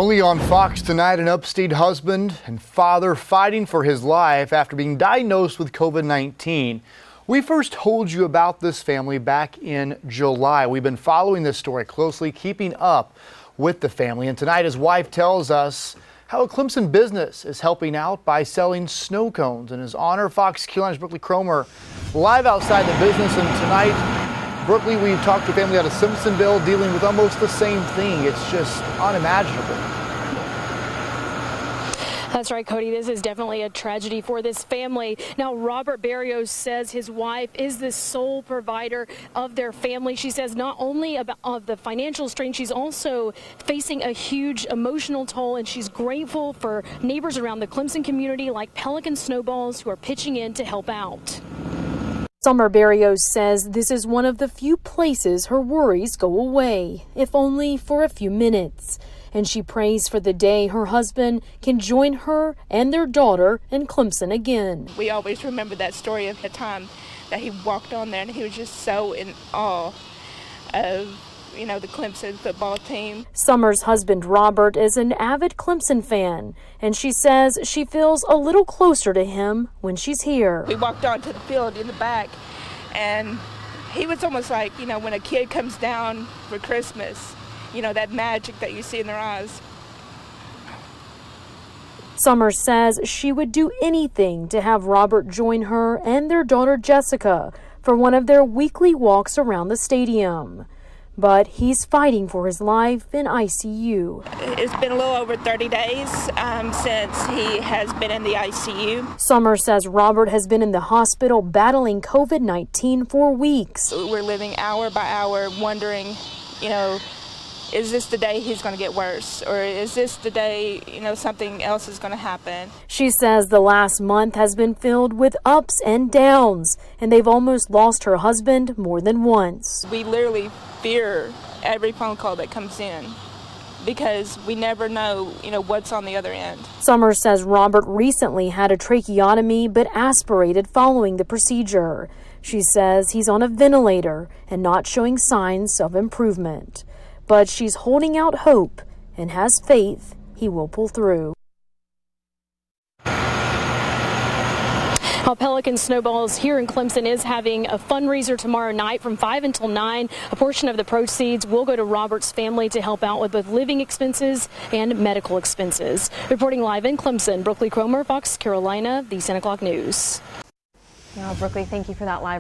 Only on Fox tonight, an upstate husband and father fighting for his life after being diagnosed with COVID-19. We first told you about this family back in July. We've been following this story closely, keeping up with the family. And tonight, his wife tells us how a Clemson business is helping out by selling snow cones. In his honor, Fox Q9's Brookley Cromer live outside the business. And tonight, Brookley, we've talked to a family out of Simpsonville dealing with almost the same thing. It's just unimaginable. That's right, Cody. This is definitely a tragedy for this family. Now, Robert Berrios says his wife is the sole provider of their family. She says not only of the financial strain, she's also facing a huge emotional toll, and she's grateful for neighbors around the Clemson community like Pelican Snowballs who are pitching in to help out. Summer Berrios says this is one of the few places her worries go away, if only for a few minutes. And she prays for the day her husband can join her and their daughter in Clemson again. We always remember that story of the time that he walked on there and he was just so in awe of, the Clemson football team. Summer's husband, Robert, is an avid Clemson fan, and she says she feels a little closer to him when she's here. We walked onto the field in the back, and he was almost like, when a kid comes down for Christmas, that magic that you see in their eyes. Summer says she would do anything to have Robert join her and their daughter Jessica for one of their weekly walks around the stadium. But he's fighting for his life in ICU. It's been a little over 30 days since he has been in the ICU. Summer says Robert has been in the hospital battling COVID-19 for weeks. We're living hour by hour wondering, is this the day he's going to get worse? Or is this the day, something else is going to happen? She says the last month has been filled with ups and downs, and they've almost lost her husband more than once. We literally fear every phone call that comes in because we never know, what's on the other end. Summer says Robert recently had a tracheotomy but aspirated following the procedure. She says he's on a ventilator and not showing signs of improvement. But she's holding out hope and has faith he will pull through. Pelican Snowballs here in Clemson is having a fundraiser tomorrow night from 5 until 9. A portion of the proceeds will go to Robert's family to help out with both living expenses and medical expenses. Reporting live in Clemson, Brookley Cromer, Fox Carolina, the 10 o'clock news. Now, Brookley, thank you for that live